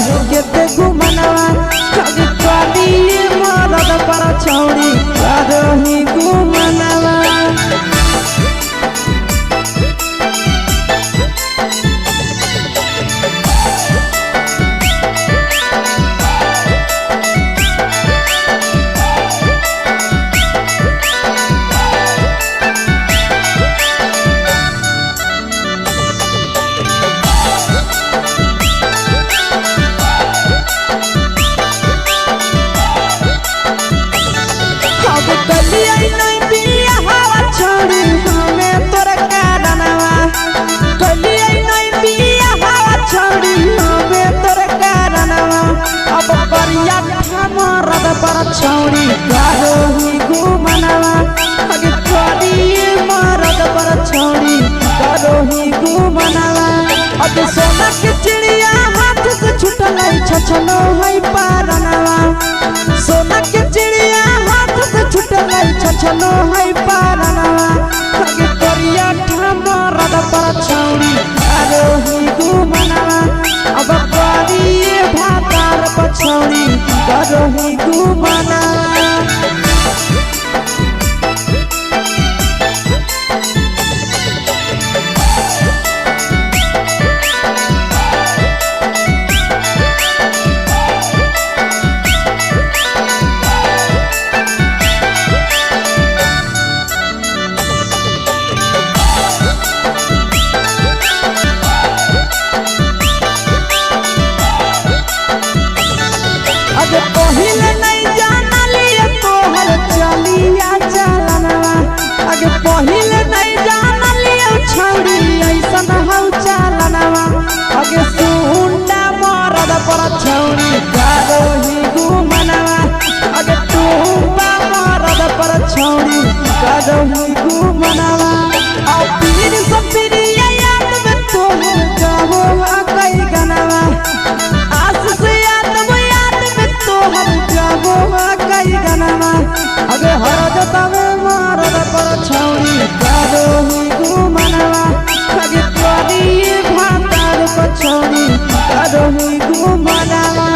के देखू मनवा कभी कभी मरद पर छौड़ी करही घुमनवा छौड़ी करही घुमनवा अगे करिए मरद पर छौड़ी करही घुमनवा अगे सोना के चिड़िया हाथ से छुटल छछनो है पारनवा सोना के चिड़िया हाथ से छुटल छछनो है पारनवा अगे करिया मरद पर छौड़ी करही घुमनवा अब करिए भातार पर छौड़ी करही घुमनवा अगे पहिले नहीं जानलिए तोहर चलिया चलनवा अगे पहिले नहीं जानलिए छौड़ी ऐसन हौ चलनवा अगे सुंडा मरद पर छौड़ी करही घुमनवा अगे टूपा मरद पर छौड़ी करही घुमनवा आ पीर सब पीरिया याद में तोहर गावो कई गनवा आस से कई गनवा अगे हरदतवे मरद पर छौड़ी करही घुमनवा अगे करिए भातार पर छौड़ी करही घुमनवा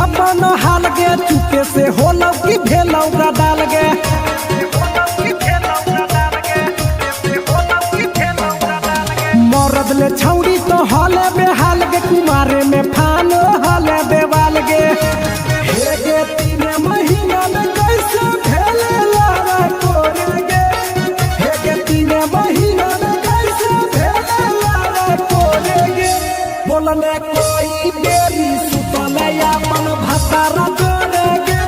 अपन हाल गे चुपे से होलौ की भेलौ डाल गे मरद ले छौड़ी तो हले बेहाल गे कुमारे में फान हले देवाल गे हे गे 3 महीना में कैसे भेले लारा कोरे गे हे गे 3 महीना में कैसे भेले लारा कोरे गे बोलने कोई बेरी सुतले अपन भतारा जोरे गे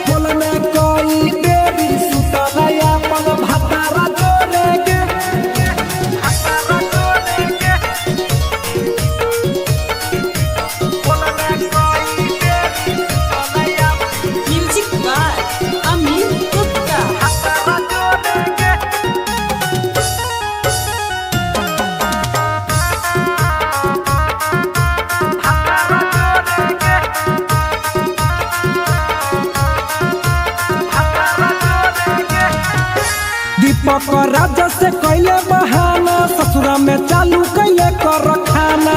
बोलने कोई बेरी सुतले अपन भतारा जोरे गे भतारा जोरे गे शंकर राजा से कैले बहाना, ससुरा में चालू कैले कर खाना।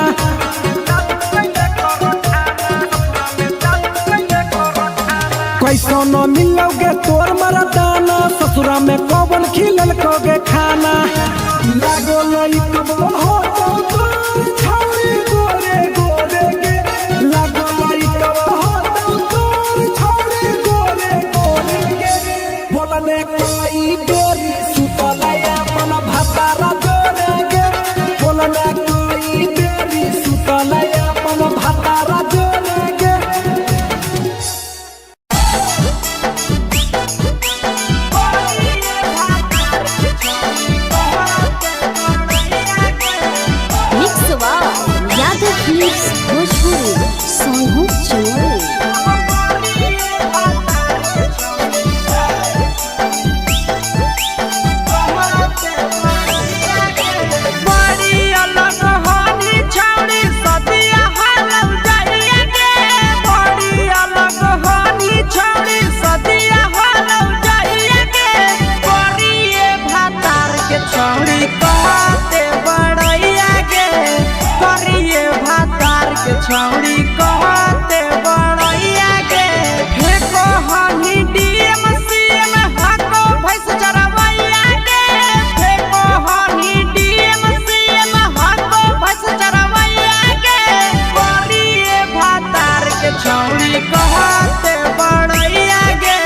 कैसो न मिलोगे तोर मरदाना, ससुरा में कौन खिलल कोगे खाना। लागो लइक हो तो तोर छौरी गोरे गोरे गे, लागो लइक हो तो तोर छौरी गोरे गोरे गे। बोलने कोई बेरी सुतलया मन भातारा जोरे गे, बोलने कोई बेरी सुतलया मन भातारा जोरे गे। भोजपुरी सोनू चोरी छौड़ी कहते बड़ैया के फेको हनी डीएम सीएम हाको भैंस चरवैया के, फेको हनी डीएम सीएम हाको भैंस चरवैया के। करिए भातार के छौड़ी कहते बड़ैया के,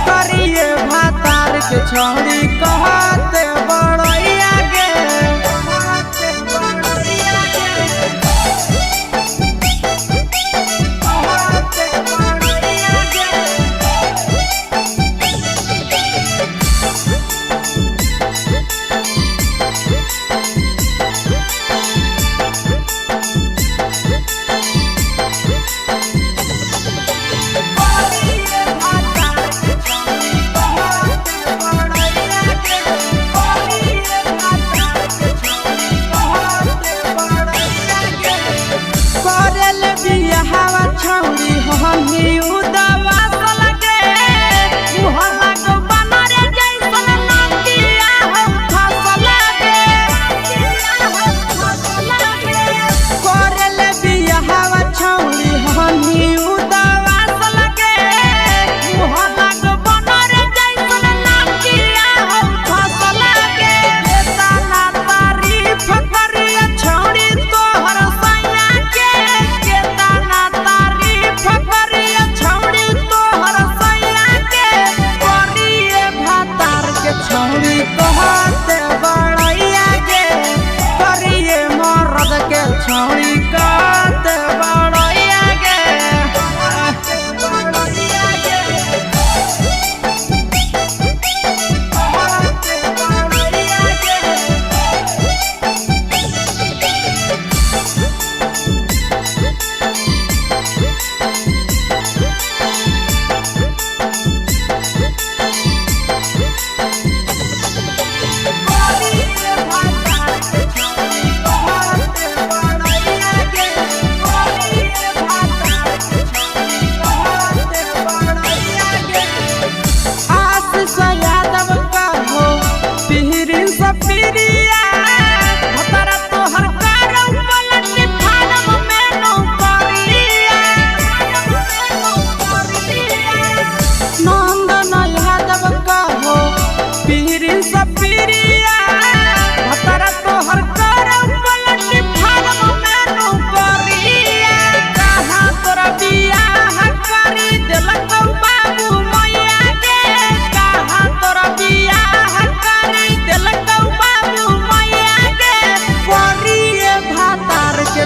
करिए भातार के छौड़ी कहते बड़ैया के।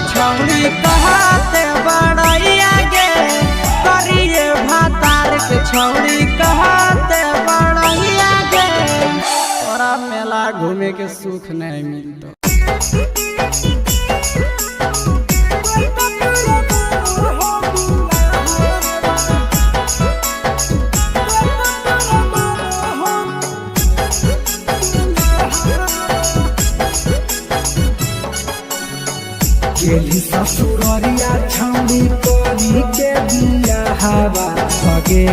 छौड़ी कहते बड़ैया गे, करिए भातार के छौड़ी कहते बड़ैया गे। तोरा मेला घूमे के सुख नहीं मिलता। गेली ससुररिया छौड़ी करी के बिया हवा भगे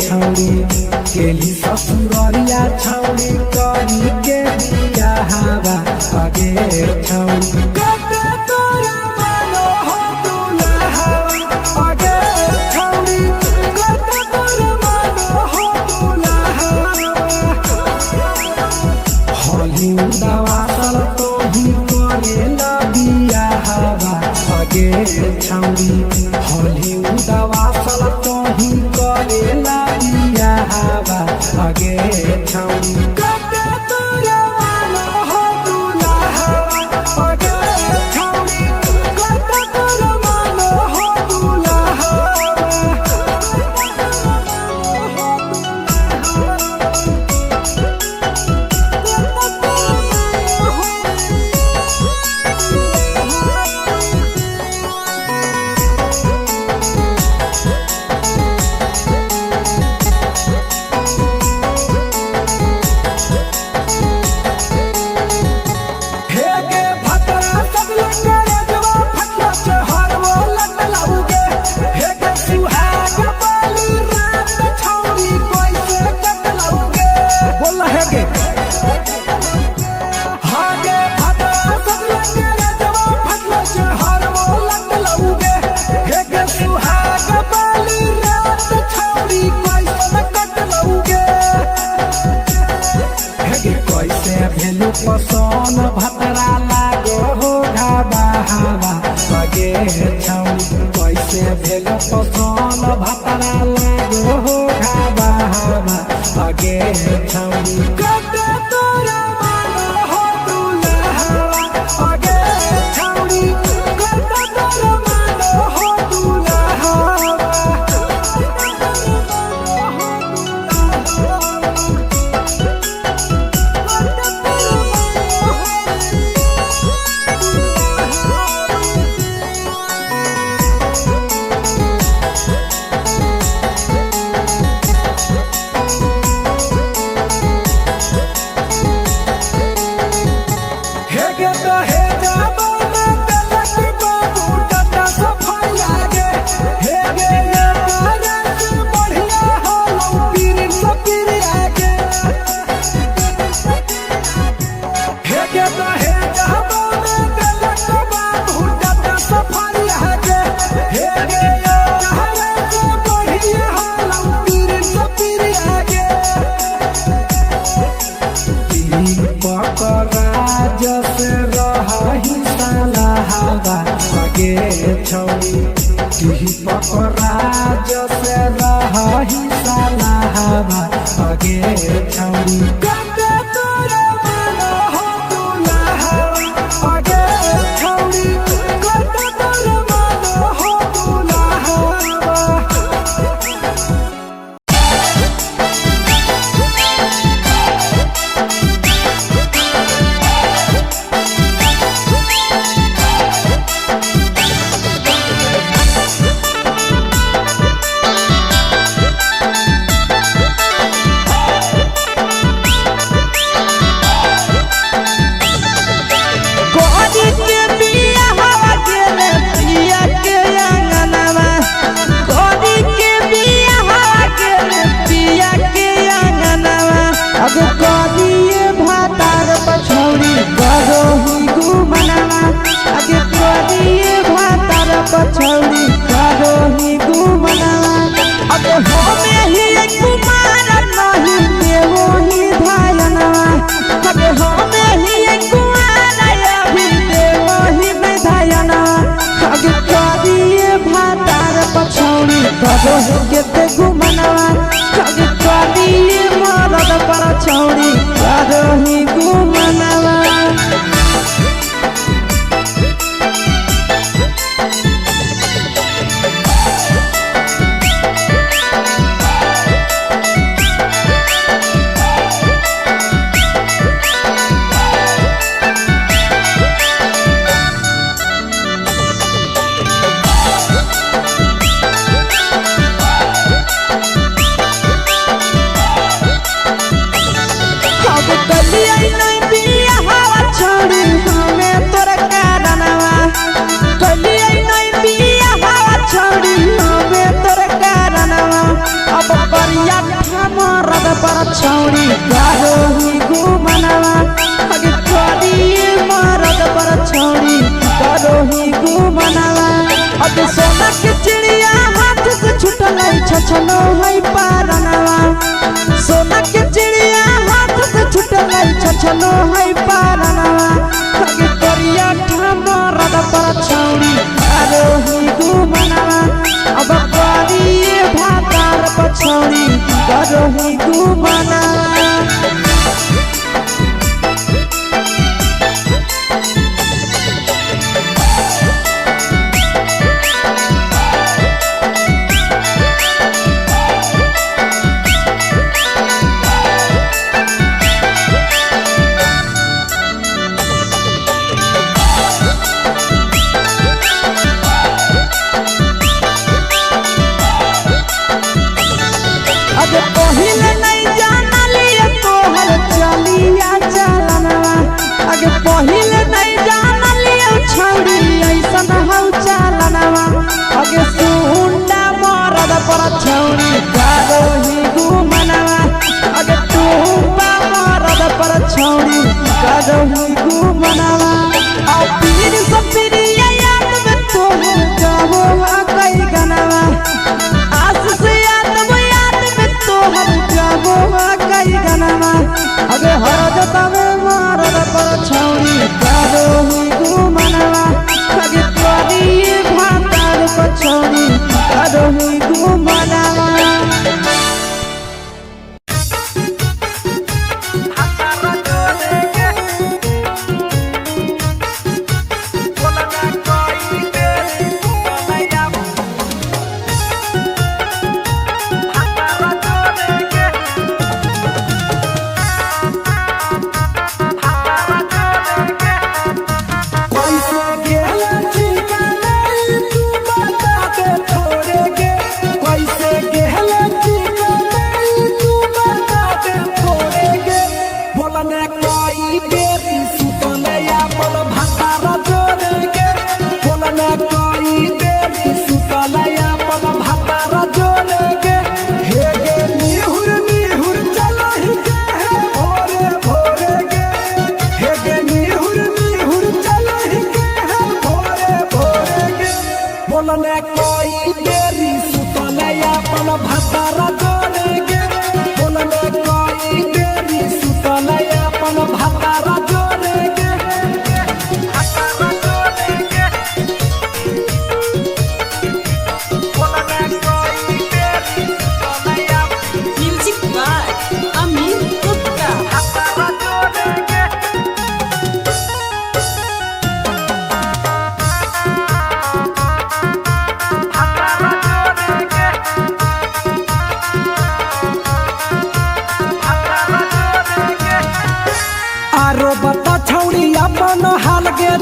छौड़ी गेली ससुररिया छौड़ी करी के बिया हवा भगे छौड़ी कते तोरा मानो हो दुल्हा भगे छौड़ी कते तोरा मानो हो दुल्हा हली दवासल तो ही करेला बिया हवा भगे छौड़ी हली दवासल तो ही करेला बिया हवा भगे छौड़ी कते तोरा मानो हो दुल्हा भगे छौड़ी कते तोरा मानो हो दुल्हा हेगे भतरा सब लंगरे जवा फटला चहर वो लटलाउगे हेगे सुहाग बाली रात छौड़ी कैसे कटलाउगे बोल हेगे हागे भतरा सब लंगरे जवा फटला चहर वो लटलाउगे हेगे सुहाग बाली रात छौड़ी कैसे कटलाउगे हेगे कैसे भेलु पसन भतरा लागो हो ढाबा हवा भगे छौड़ी कैसे भेलु पसन भतरा लागो हो ढाबा हवा भगे छौड़ी कते तोरा मानो हो दुल्हा भगे छौड़ी कते तोरा मानो हो दुल्हा हेगे तो हे जाबो में तलक बाबू टटा सफाई लागे हेगे ये बारस बढ़िया हो पीर सपीर आगे हेगे तो हे जाबो में तलक बाबू टटा सफाई लागे हेगे ये बारस बढ़िया हो पीर सपीर आगे पकराज से रही साला हवा भगे छौड़ी पकराज से रही साला हवा भगे छौड़ी कते तोरा मानो हो दुल्हा भगे छौड़ी कते तोरा मानो हो दुल्हा कोरी के बिया हवा गेले पिया के अंगनवा कोरी के बिया हवा गेले पिया के अंगनवा अब कोरिए भातार पछौड़ी करो ही गुमनवा अब कोरिए भातार पछौड़ी करो ही गुमनवा अब होमे ही कुमार नहीं देवो ही धायनवा अब होमे ही कुमार अभी देवो ही धायनवा अब कोरिए भातार पछौड़ी करो ही केते गुमनवा अब कोरिए मरद पर छौड़ी करो ही गुमनवा अब कलिया छौड़ी करो ही घुमनवा अगे करिए मरद पर छौड़ी करो ही घुमनवा अगे सोना के चिड़िया हाथ से छूटल छछनो है पारनवा सोना के चिड़िया हाथ से छूटल छछनो है पारनवा अगे करिया मरद पर छौड़ी करो ही घुमनवा अब करिए भातार पर छौड़ी करो ही घुमनवा अगे पहिले नहीं जानलिए तोहर चलिया चलनवा अगे पहिले नहीं जानलिए छौड़ी ऐसन हौ चलनवा अगे सुंडा मरद पर छौड़ी करो ही घुमनवा अगे टूपा मरद पर छौड़ी करो ही घुमनवा आ पीर सब पीरिया याद में तोहर गावो कई गनवा आस से तोहर जाबो कई गनवा अगे हरजता में मरद पर छौड़ी करो ही घुमनवा अगे करिए भातार पर छौड़ी करो ही घुमनवा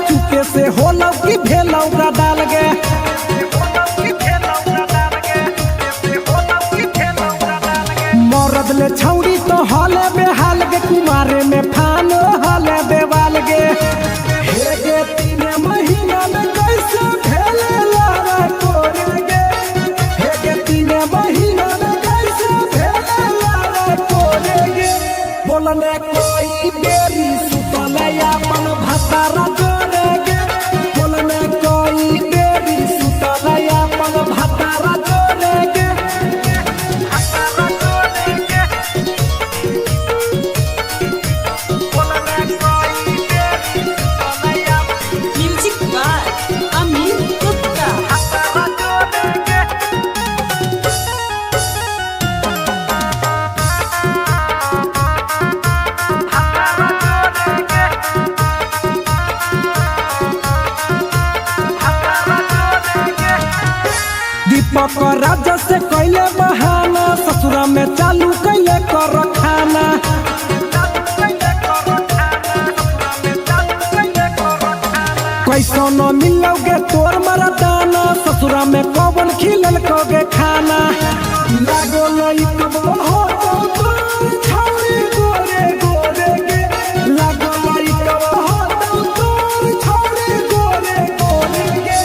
चुके से होलौ की भेलौ डाल गे मरद ले छौड़ी तो हले बेहाल गे कुमारे में फानो हले देवाल गे हे गे 3 महीना में कैसे भेले लारा कोरे गे हे गे 3 महीना में कैसे भेले लारा कोरे गे बोलने कोई बेरी सुतले अपन भतारा राजा से कैले बहाना ससुरा में चालू कैले कर खाना कैसो न मिलोगे तोर मरदाना ससुरा में कौन खिलल कोगे खाना लागो लई कब हो तो छौरी गोरे गोरे गे लागो लई कब हो तो छौरी गोरे गोरे गे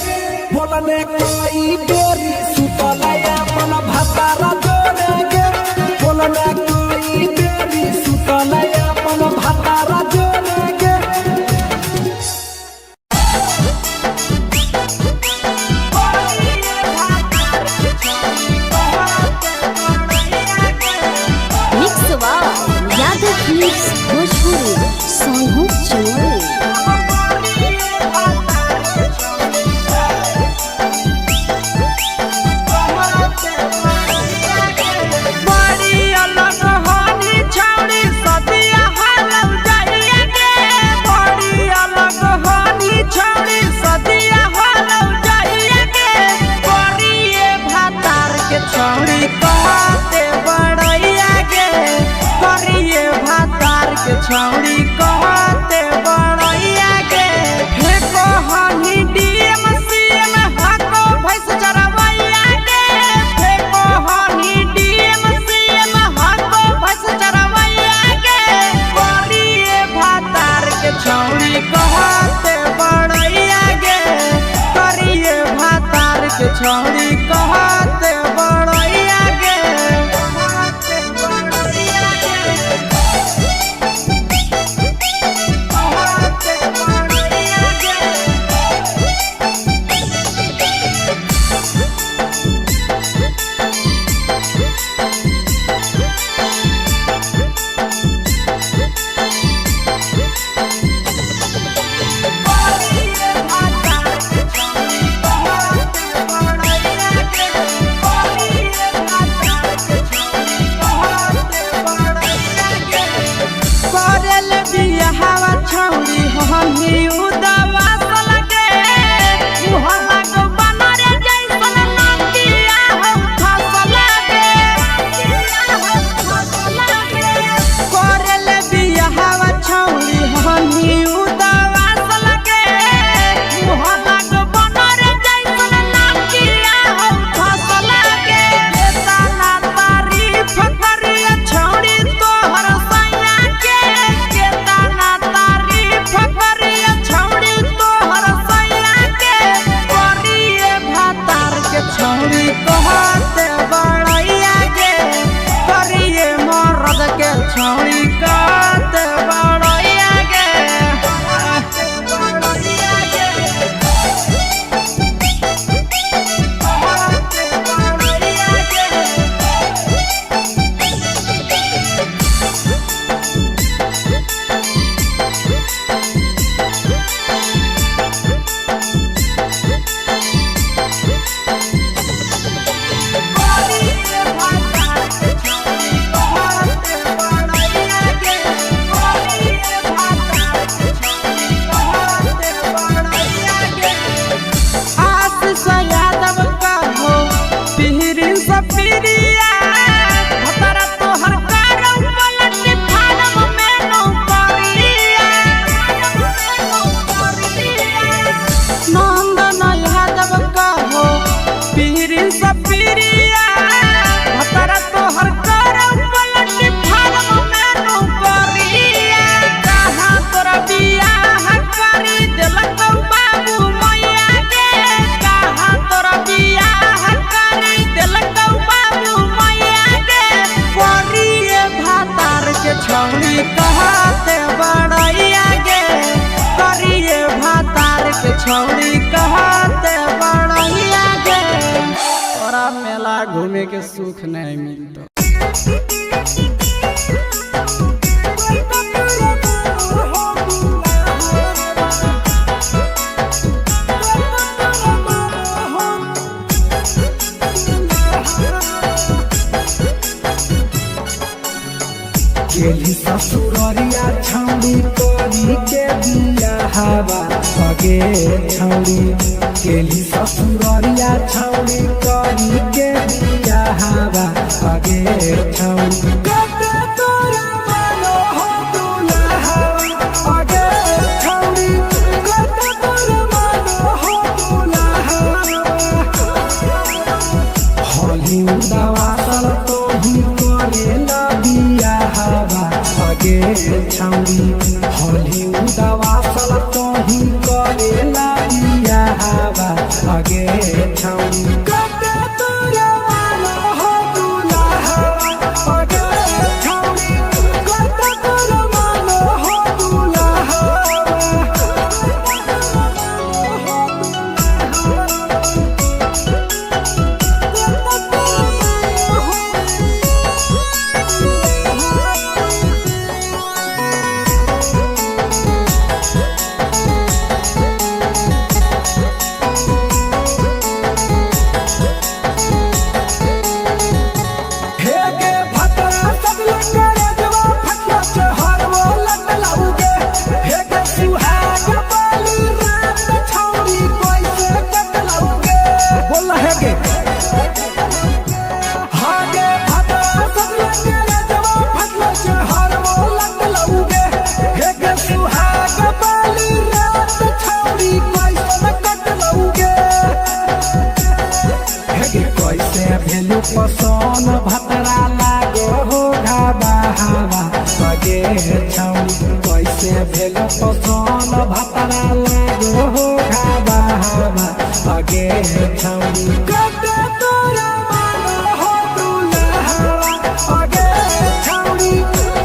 बोलने कोई बेरी सुतलया मन भतारा जोरे गे बोलने कोई बेरी छौड़ी सदिया होलो जइया के करिए भातार के छौड़ी कहते बड़ैया के करिए भातार के छौड़ी कहते बड़ैया के फेको हनी डीएम सीएम हको भैंस चरवैया के फेको हनी डीएम सीएम हको भैंस चरवैया के करिए भातार के छौड़ी कहते बड़ैया के करिए भातार के छौड़ी कहते बड़ैया के कहते बड़ैया के कहते बड़ैया के करल बियाहवा छौड़ी हमी उदवा लगे मुहल्ला को बनरे जैसन नदिया हम फसल लगे करल बियाहवा छौड़ी हमी उदवा लगे मुहल्ला को बनरे जैसन नदिया हम फसल लगे केतना तारीफ करिए छौड़ी तोहर सैया के केतना तारीफ करिए छौड़ी तोहर सैया के करिए भातार के छौड़ी कहते बड़ैया के करिए मर्द के छौड़ी कहते बड़ैया के कहते बड़ैया के कहते बड़ैया के करिए भातार के छौड़ी कहते बड़ैया के करिए भातार के छौड़ी कहते बड़ैया के आशीष यादव कहो पिहरी सपिरिया भतरा तोहर कारौ पलट फार्म में नौकरिया नंदन यादव कहो पिहरी सपिरिया भतरा तोहर कारौ पलट फार्म में नौकरिया कहाँ तोरा बियाह करी देलकौ बाबू मैया के कहाँ तोरा बियाह करी देलकौ बाबू मैया के करिए भातार के छौड़ी कहते बड़ैया के करिए भातार के छौड़ी कहते बड़ैया के तोरा मेला घूमे के सुख नहीं मिलता। गेली ससुररिया छौड़ी तोरी के बियाहवा सगे छौड़ी गेली ससुररिया छौड़ी तोरी के बियाहवा सगे छौड़ी कते तोरा मानो हो दुल्हा सगे छौड़ी कते तोरा मानो हो दुल्हा होली उदावा सल तो ही करेला बियाहवा सगे छौड़ी होली उदावा सल तो ही करेला बियाहवा सगे छौड़ी कते तोरा मानो हो दुल्हा सगे छौड़ी कते तोरा मानो हो दुल्हा भेलू पसंद भतरा लागो हो घाबा हवा बगे छौरी कैसे भेलू पसंद भतरा लागो हो घाबा हवा बगे छौरी कते तोरा मानो हो दुल्हवा बगे छौरी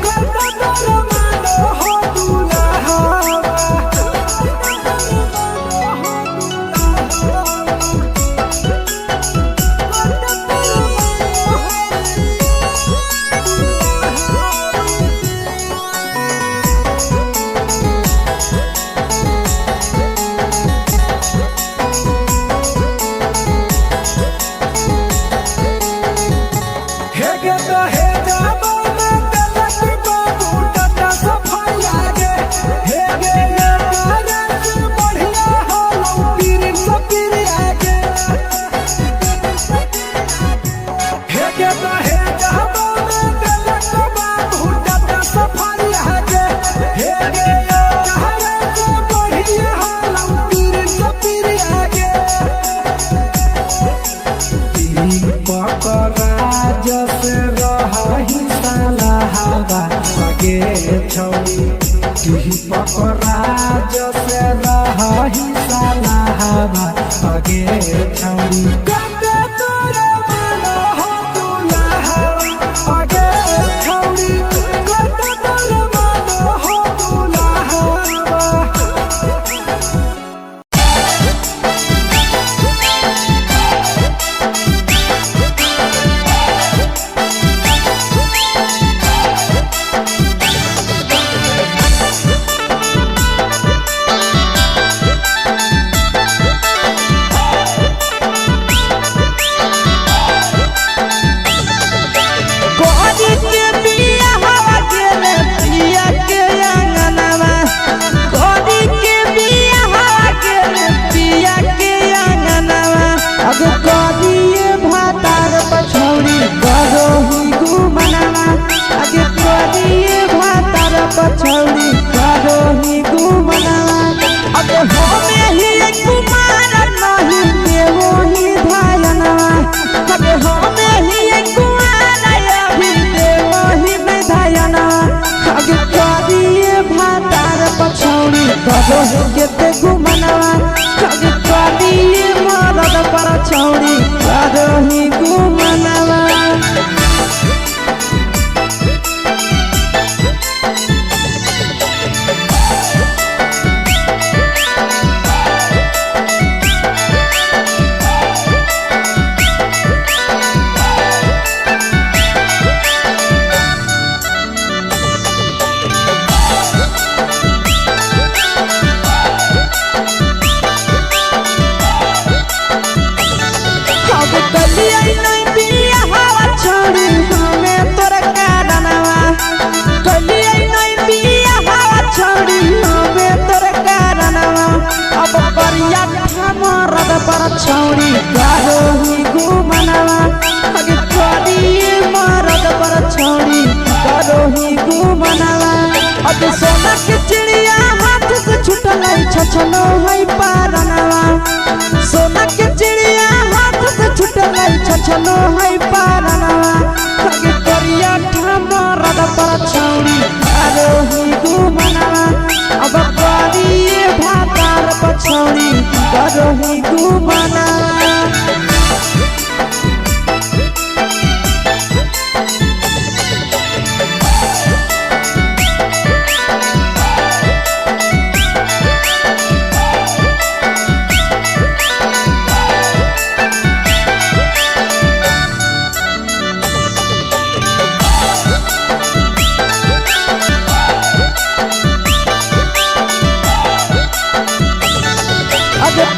कते तोरा मानो हो दुल्हवा पकड़ा जैसे रही साला हवा अगे छौरी कते तोरा मानो हो दुल्हवा अगे छौरी कते तोरा मानो हो दुल्हवा छौरी करो ही घुमना अब हमें ही कुमार नहीं देवो ही धायना अब हमें ही कुमार अभी देवो ही नहीं धायना अब करिए भातार पछौरी करो ही केते घुमना अब करिए मरद पर छौरी करो ही घुमना छौरी करो ही घुमना अगे करिए मरद पर छौरी करो ही घुमना अब सोना के चिड़िया हाथ से छूटल छछनो है पारना सोना के चिड़िया हाथ से छूटल छछनो है पारना अगे करिया मरद पर छौरी करो ही घुमना अब करिए भातार पर छौरी करो ही घुमना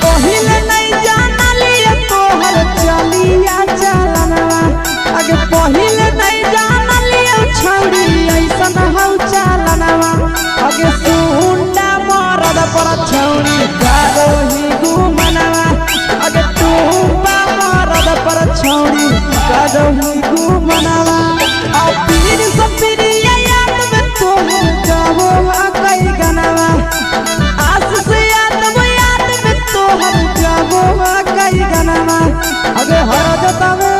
पहिले नहीं जानलिए तोहर चलिया चलना अगे पहिले नहीं जानलिए छौरी ऐसन हौ चलना अगे सुंडा मरद पर छौरी करो ही घुमना अगे टूपा मरद पर छौरी करो ही घुमना और पीर सब पीरिया याद में तोहर जाओ कई गनवा आस से कई गनमा अगे हर जतावे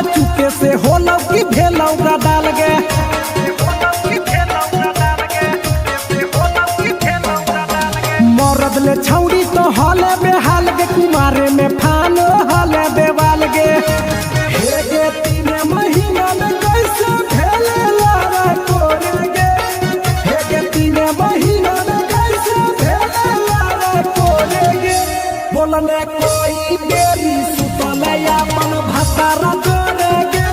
में चुके से होलौ की भेलौ का डाल गे मरद ले छौड़ी तो हले बेहाल गे कुमारे में फान हले देवाल गे हे गे 3 महीना में कैसे भेले लारा कोरे गे हे गे 3 महीना में कैसे भेले लारा कोरे गे बोलने कोई बेरी सुतले अपन भतारा जोरे गे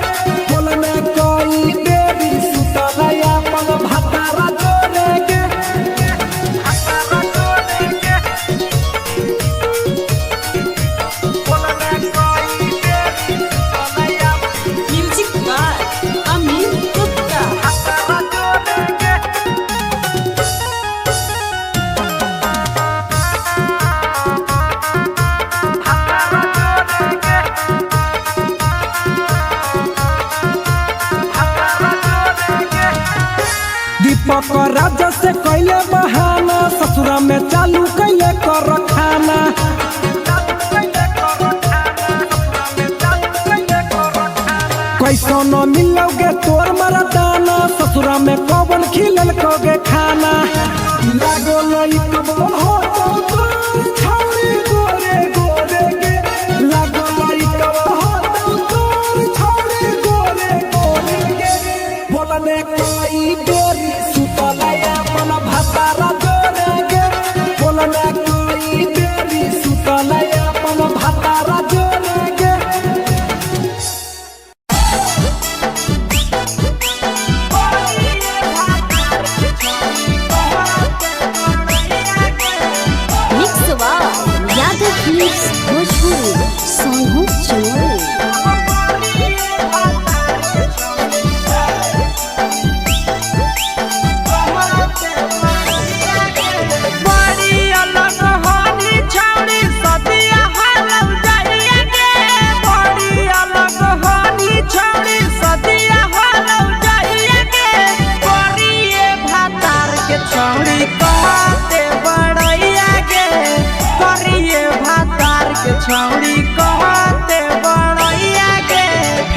बोलने कोई बेरी सुतले अपन भतारा जोरे गे म्यूजिक बाय अमित गुप्ता। दीपक राजा से कैले बहाना ससुरा में चालू कैले कर खाना कैसो न मिलोगे तोर मरदाना ससुरा में कौन खिलल कोगे खाना लागो लई कब हो तो तोर छौरी गोरे गोरे गे लागो लई कब हो तो तोर छौरी गोरे गोरे गे बोलने कोई बेरी सुतले अपन भतारा जोरे गे बोलने कोई बेरी सुतले अपन भतारा जोरे गे mix by Yadav films Bhojpuri Sonu Chamoli. बड़ी अलग होनी छौड़ी सदिया हालौ जाइए गे बड़ी अलग होनी छौड़ी सदिया हालौ जाइए गे करिए भातार के छौड़ी कहते बड़ैया गे करिए भातार के छौड़ी कहते बड़ैया गे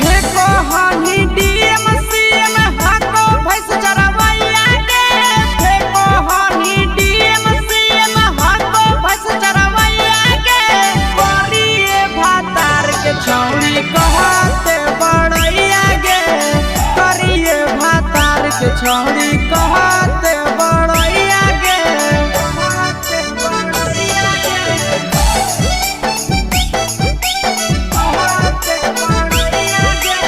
फेको हनी डीएम सीएम हको भैंस चरवैया गे फेको हनी डीएम सीएम हको भैंस चरवैया गे करिए भातार के छौड़ी कहते बड़ैया गे करिए भातार के छौड़ी कहते बड़ैया गे कहते बड़ैया गे कहते बड़ैया गे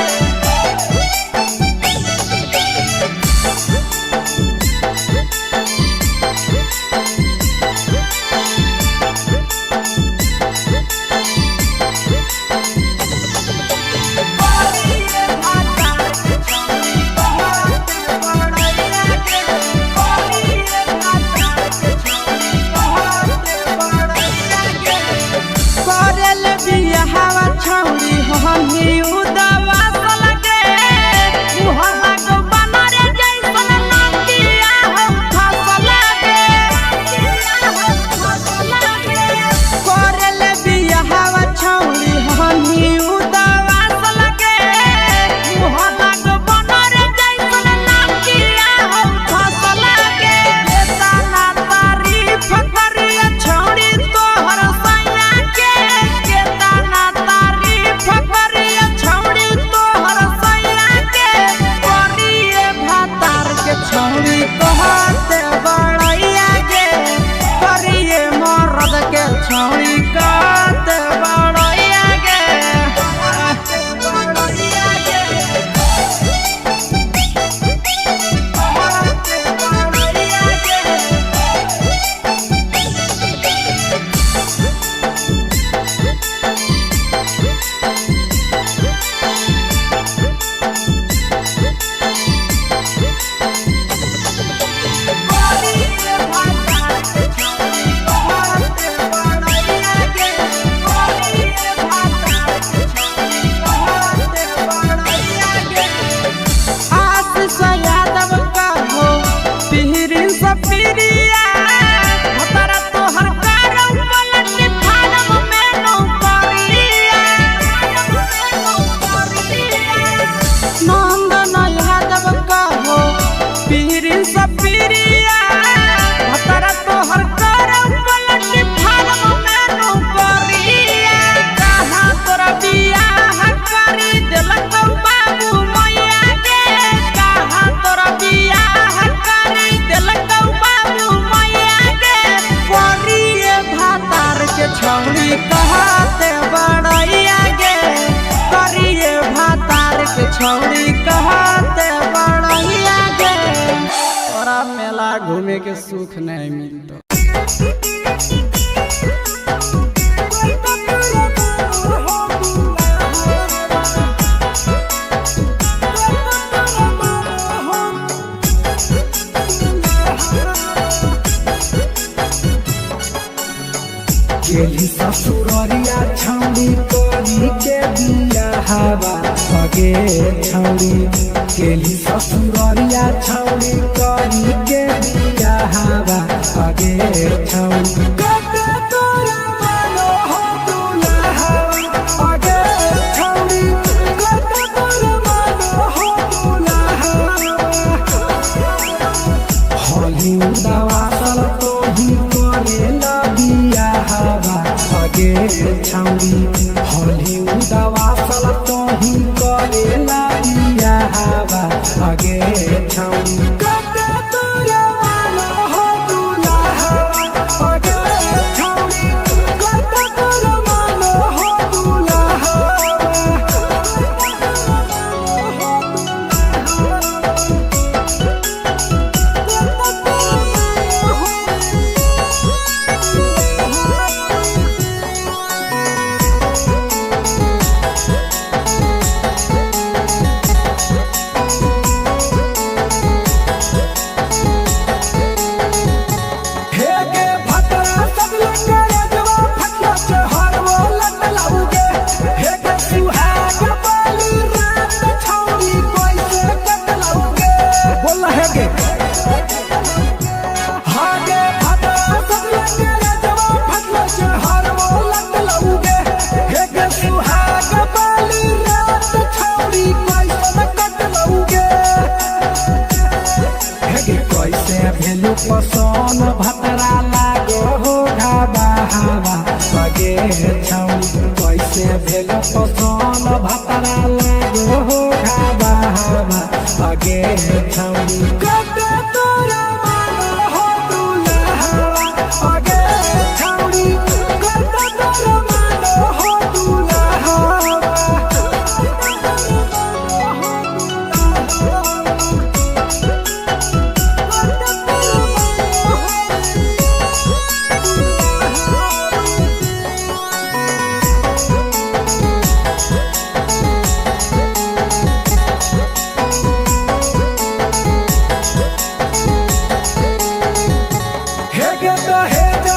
करिए भातार के छौड़ी कहते बड़ैया गे करिए भातार के छौड़ी कहते बड़ैया गे करल बियाहवा छौड़ी हमी उदवा लगे मुहम्मा को बनरे जैसन नंदिया हो फसल गे करल बियाहवा छौड़ी हमी उदवा लगे मुहम्मा को बनरे जैसन नंदिया हो फसल गे केतना तारीफ करिए छौड़ी तोहर सैया के केतना तारीफ करिए छौड़ी तोहर सैया के करिए भातार के छौड़ी कहते बड़ैया गे करिए मर्द के छौड़ी कहते बड़ैया गे कहते बड़ैया गे कहते बड़ैया गे करिए भातार के छौड़ी कहते बड़ैया छौड़ी कहते बड़ैया गे करिए भातार के छौड़ी कहते बड़ैया गे तोरा मेला घूमे के सुख नहीं मिलतो। गेली ससुररिया छौड़ी करी के बिया हवा भगे छौड़ी गेली ससुररिया छौड़ी करी के बिया हवा भगे छौड़ी कते तोरा मानो हो दुल्हा भगे छौड़ी कते तोरा मानो हो दुल्हा होली उदावासल तो ही करे लबिया हवा भगे छौड़ी होली उदावासल तो ही करे लबिया हवा भगे छौड़ी कते तोरा मानो हो दुल्हा भगे छौड़ी कते तोरा मानो हो दुल्हा पसन भतरा लागो हो घाबा हवा भगे छौड़ी कैसे भेल पसन भतरा लागो हो घाबा हवा भगे छौड़ी कते तोरा मानो हो दुल्हा भगे छौड़ी कते तोरा मानो हो दुल्हा हे गे तो हे जा